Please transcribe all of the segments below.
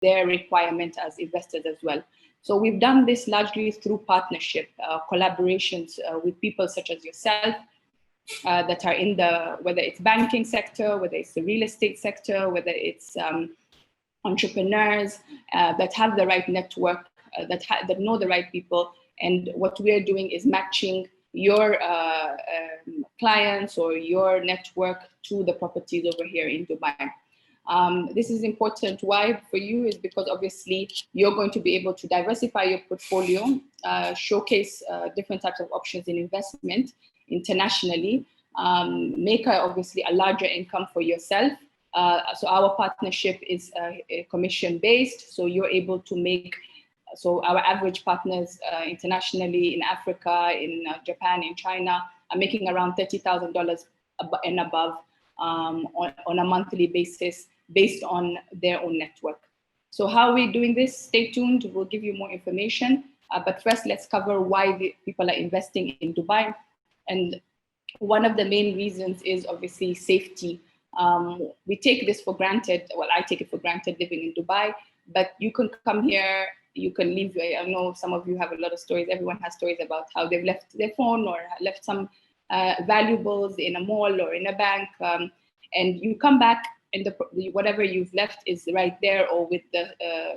their requirement as investors as well. So we've done this largely through partnership, collaborations with people such as yourself that are in the, whether it's banking sector, whether it's the real estate sector, whether it's entrepreneurs that have the right network, that know the right people. And what we're doing is matching your clients or your network to the properties over here in Dubai. This is important. Why for you is because obviously you're going to be able to diversify your portfolio, showcase different types of options in investment internationally, make obviously a larger income for yourself. So our partnership is commission based. So you're able to make, so our average partners internationally in Africa, in Japan, in China are making around $30,000 and above on a monthly basis based on their own network. So how are we doing this? Stay tuned, we'll give you more information. But first, let's cover why the people are investing in Dubai. And one of the main reasons is obviously safety. We take this for granted. Well, I take it for granted living in Dubai, but you can come here, you can leave. I know some of you have a lot of stories. Everyone has stories about how they've left their phone or left some valuables in a mall or in a bank. And you come back and whatever you've left is right there or with the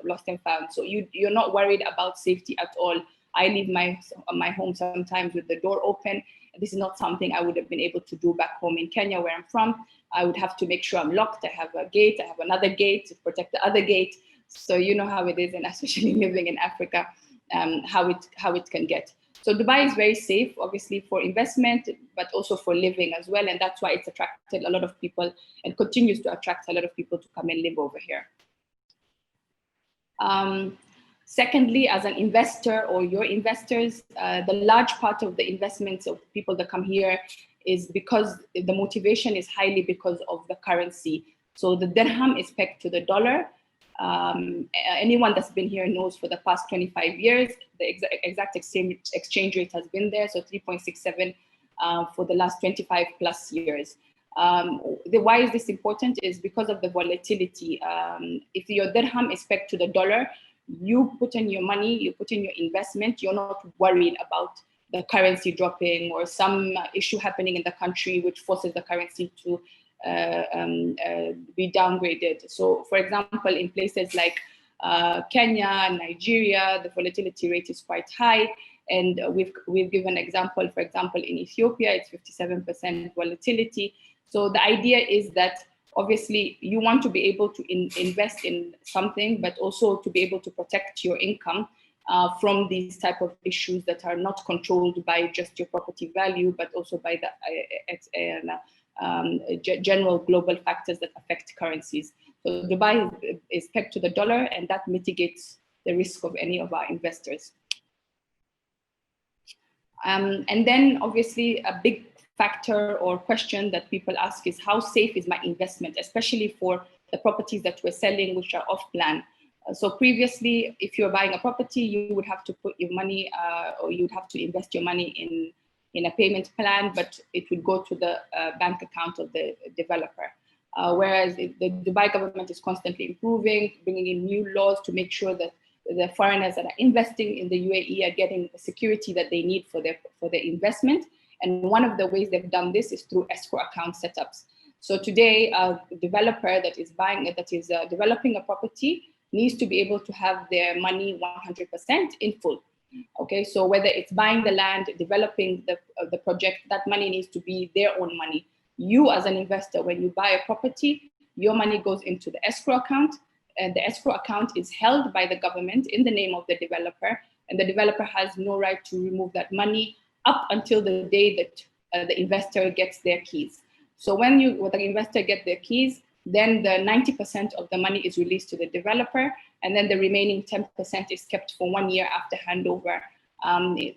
lost and found. So you're not worried about safety at all. I leave my home sometimes with the door open. This is not something I would have been able to do back home in Kenya, where I'm from. I would have to make sure I'm locked. I have a gate. I have another gate to protect the other gate. So you know how it is, and especially living in Africa, how it can get. So Dubai is very safe, obviously for investment, but also for living as well. And that's why it's attracted a lot of people and continues to attract a lot of people to come and live over here. Secondly, as an investor or your investors, the large part of the investments of people that come here is because the motivation is highly because of the currency. So the dirham is pegged to the dollar. Anyone that's been here knows for the past 25 years, the exact exchange rate has been there. So 3.67 for the last 25 plus years. Why is this important is because of the volatility. If your dirham is pegged to the dollar, you put in your money, you put in your investment, you're not worried about the currency dropping or some issue happening in the country which forces the currency to be downgraded. So for example, in places like Kenya, Nigeria, the volatility rate is quite high. And we've given example, for example, in Ethiopia, it's 57% volatility. So the idea is that obviously you want to be able to invest in something, but also to be able to protect your income from these type of issues that are not controlled by just your property value, but also by the general global factors that affect currencies. So Dubai is pegged to the dollar, and that mitigates the risk of any of our investors. And then obviously a big factor or question that people ask is how safe is my investment, especially for the properties that we're selling, which are off plan. So previously, if you're buying a property, you would have to put your money or you'd have to invest your money in a payment plan, but it would go to the bank account of the developer. Whereas the Dubai government is constantly improving, bringing in new laws to make sure that the foreigners that are investing in the UAE are getting the security that they need for their investment. And one of the ways they've done this is through escrow account setups. So today, a developer that is developing a property needs to be able to have their money 100% in full. Okay, so whether it's buying the land, developing the project, that money needs to be their own money. You as an investor, when you buy a property, your money goes into the escrow account, and the escrow account is held by the government in the name of the developer, and the developer has no right to remove that money up until the day that the investor gets their keys. So when the investor gets their keys, then the 90% of the money is released to the developer, and then the remaining 10% is kept for 1 year after handover,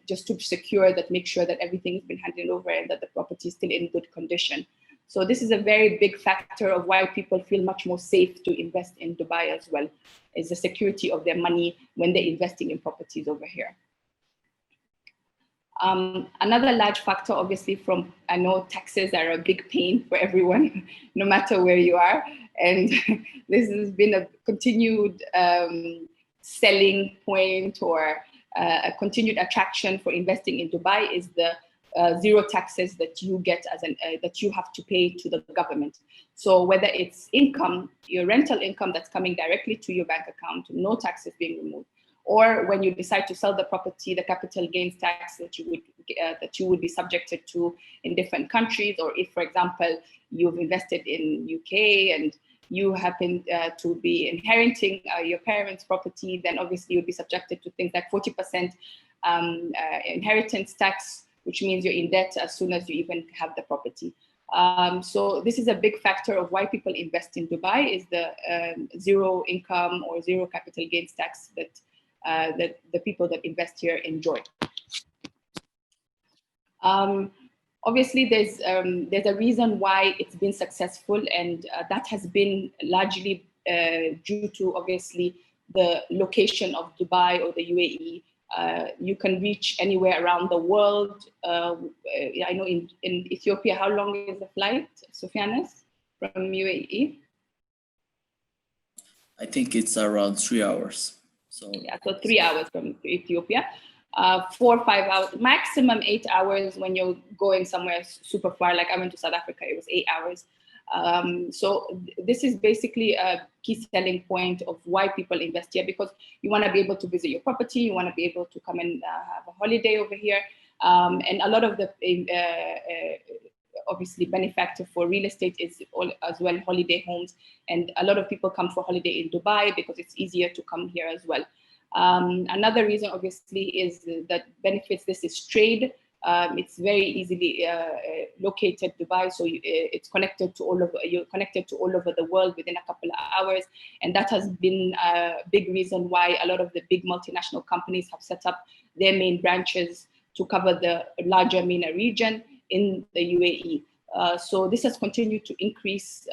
just to secure that, make sure that everything has been handed over and that the property is still in good condition. So this is a very big factor of why people feel much more safe to invest in Dubai as well, is the security of their money when they're investing in properties over here. Another large factor, obviously, I know taxes are a big pain for everyone, no matter where you are. And this has been a continued selling point or a continued attraction for investing in Dubai is the zero taxes that you get that you have to pay to the government. So whether it's income, your rental income that's coming directly to your bank account, no taxes being removed, or when you decide to sell the property, the capital gains tax that you would be subjected to in different countries, or if, for example, you've invested in UK and you happen to be inheriting your parents' property, then obviously you'll be subjected to things like 40% inheritance tax, which means you're in debt as soon as you even have the property. So this is a big factor of why people invest in Dubai, is the zero income or zero capital gains tax that the people that invest here enjoy. Obviously, there's a reason why it's been successful, and that has been largely due to, obviously, the location of Dubai or the UAE. You can reach anywhere around the world. I know in Ethiopia, how long is the flight, Sofianes, from UAE? I think it's around 3 hours. So yeah, so 3 hours from Ethiopia. 4 or 5 hours, maximum 8 hours when you're going somewhere super far. Like I went to South Africa, it was 8 hours. So this is basically a key selling point of why people invest here, because you want to be able to visit your property, you want to be able to come and have a holiday over here. And a lot of the obviously benefactor for real estate is as well holiday homes. And a lot of people come for holiday in Dubai because it's easier to come here as well. Another reason, obviously, is that benefits this is trade. It's very easily located, Dubai, so it's connected to you're connected to all over the world within a couple of hours, and that has been a big reason why a lot of the big multinational companies have set up their main branches to cover the larger MENA region in the UAE. So this has continued to increase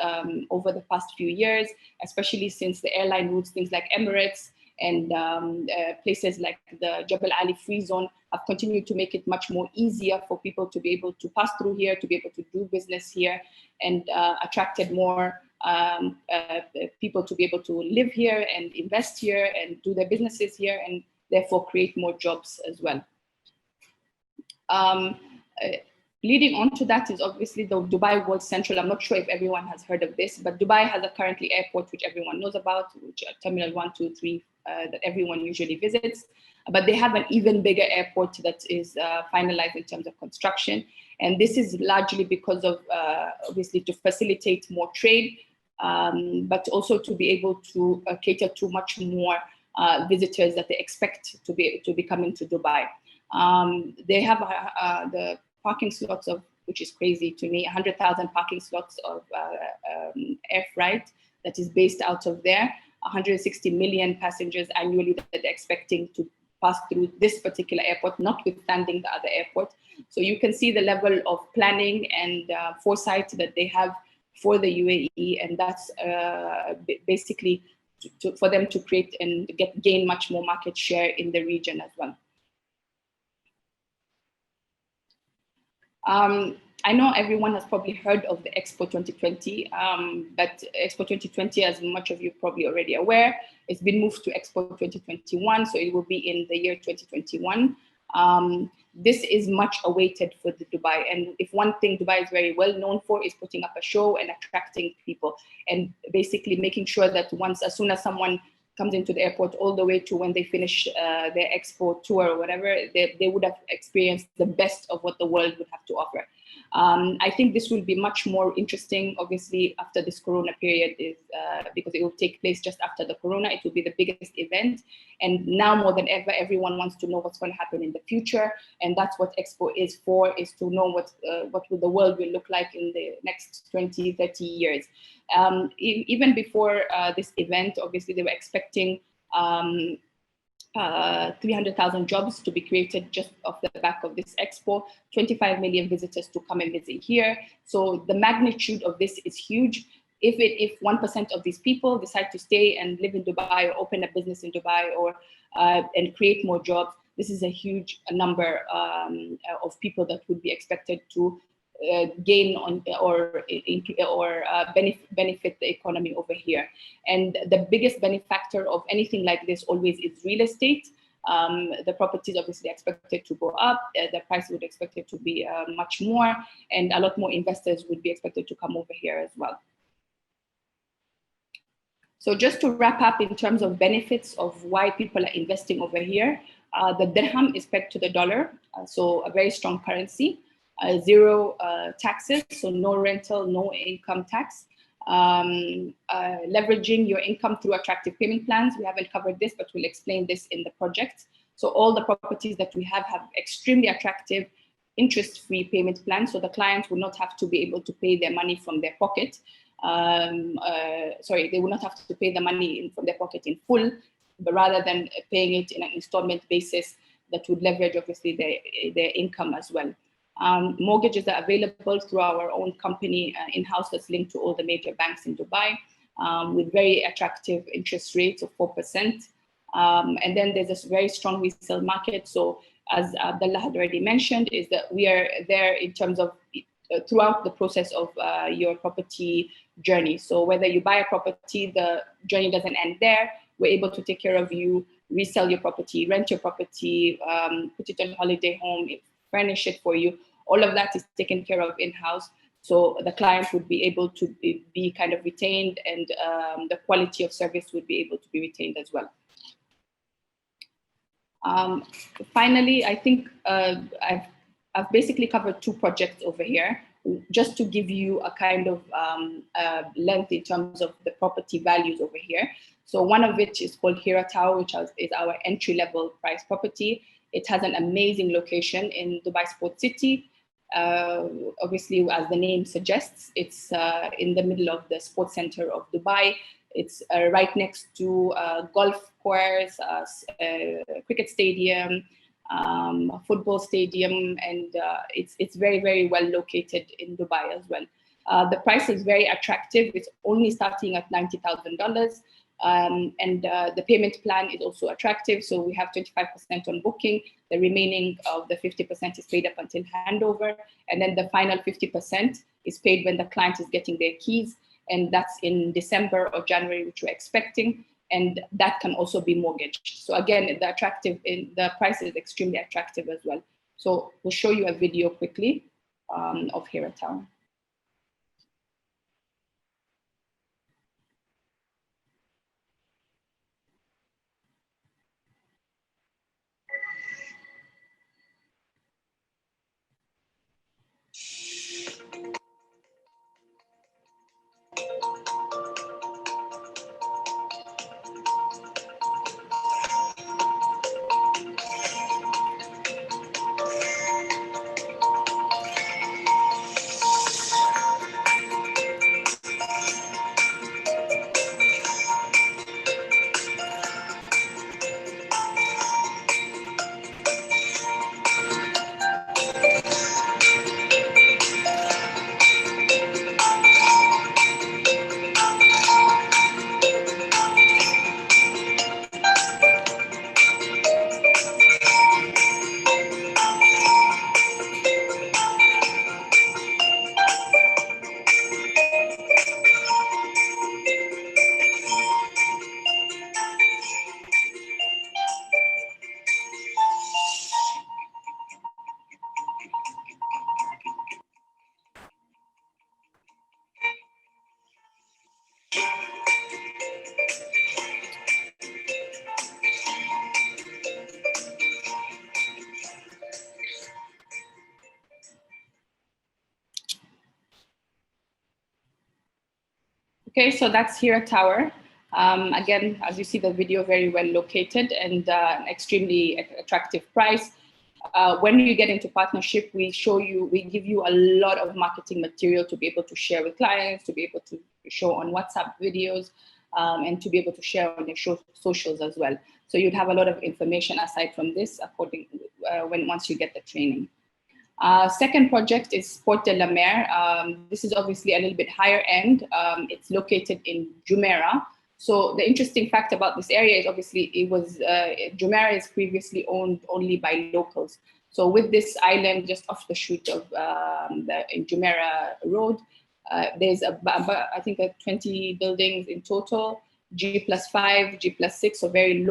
over the past few years, especially since the airline routes, things like Emirates, and places like the Jebel Ali Free Zone have continued to make it much more easier for people to be able to pass through here, to be able to do business here, and attracted more people to be able to live here and invest here and do their businesses here, and therefore create more jobs as well. Leading on to that is obviously the Dubai World Central. I'm not sure if everyone has heard of this, but Dubai has a currently airport which everyone knows about, which are Terminal 1, 2, 3, that everyone usually visits. But they have an even bigger airport that is finalized in terms of construction. And this is largely because of, obviously, to facilitate more trade, but also to be able to cater to much more visitors that they expect to be coming to Dubai. They have the parking slots of, which is crazy to me, 100,000 parking slots of air freight that is based out of there, 160 million passengers annually that they're expecting to pass through this particular airport, notwithstanding the other airport. So you can see the level of planning and foresight that they have for the UAE, and that's basically for them to create and gain much more market share in the region as well. I know everyone has probably heard of the Expo 2020, but Expo 2020, as much of you probably already aware, it's been moved to Expo 2021, so it will be in the year 2021. This is much awaited for the Dubai, and if one thing Dubai is very well known for is putting up a show and attracting people, and basically making sure that as soon as someone comes into the airport, all the way to when they finish their expo tour or whatever, they would have experienced the best of what the world would have to offer. I think this will be much more interesting, obviously, after this Corona period, because it will take place just after the Corona. It will be the biggest event. And now more than ever, everyone wants to know what's going to happen in the future. And that's what Expo is for, is to know what will the world will look like in the next 20, 30 years. Even before this event, obviously, they were expecting 300,000 jobs to be created just off the back of this expo, 25 million visitors to come and visit here. So the magnitude of this is huge. If 1% of these people decide to stay and live in Dubai or open a business in Dubai or and create more jobs, this is a huge number of people that would be expected to gain on or benefit the economy over here. And the biggest benefactor of anything like this always is real estate. The properties obviously expected to go up, the price would expected to be much more, and a lot more investors would be expected to come over here as well. So just to wrap up in terms of benefits of why people are investing over here, the dirham is pegged to the dollar, so a very strong currency. Zero taxes, so no rental, no income tax. Leveraging your income through attractive payment plans. We haven't covered this, but we'll explain this in the project. So all the properties that we have extremely attractive interest-free payment plans, so the clients will not have to be able to pay their money from their pocket. They will not have to pay the money from their pocket in full, but rather than paying it in an installment basis that would leverage obviously their income as well. Mortgages are available through our own company in-house that's linked to all the major banks in Dubai with very attractive interest rates of 4%. And then there's this very strong resale market. So as Abdullah had already mentioned, is that we are there in terms of throughout the process of your property journey. So whether you buy a property, the journey doesn't end there. We're able to take care of you, resell your property, rent your property, put it on holiday home, furnish it for you. All of that is taken care of in-house. So the client would be able to be kind of retained, and the quality of service would be able to be retained as well. Finally, I think I've basically covered 2 projects over here, just to give you a kind of length in terms of the property values over here. So one of which is called Hira Tower, which is our entry-level price property. It has an amazing location in Dubai Sports City. Obviously, as the name suggests, it's in the middle of the sports center of Dubai. It's right next to golf course, cricket stadium, football stadium, and it's very, very well located in Dubai as well. The price is very attractive. It's only starting at $90,000. And the payment plan is also attractive. So we have 25% on booking. The remaining of the 50% is paid up until handover. And then the final 50% is paid when the client is getting their keys. And that's in December or January, which we're expecting. And that can also be mortgaged. So again, the price is extremely attractive as well. So we'll show you a video quickly of Hira Tower. Okay, so that's Hira Tower. Again, as you see the video, very well located and an extremely attractive price. When you get into partnership, we give you a lot of marketing material to be able to share with clients, to be able to show on WhatsApp videos, and to be able to share on your socials as well. So you'd have a lot of information aside from this, once you get the training. Second project is Port de la Mer. This is obviously a little bit higher end. It's located in Jumeirah. So the interesting fact about this area is obviously it was Jumeirah is previously owned only by locals. So with this island just off the shoot of the Jumeirah Road, there's I think 20 buildings in total, G+5, G+6, so very low.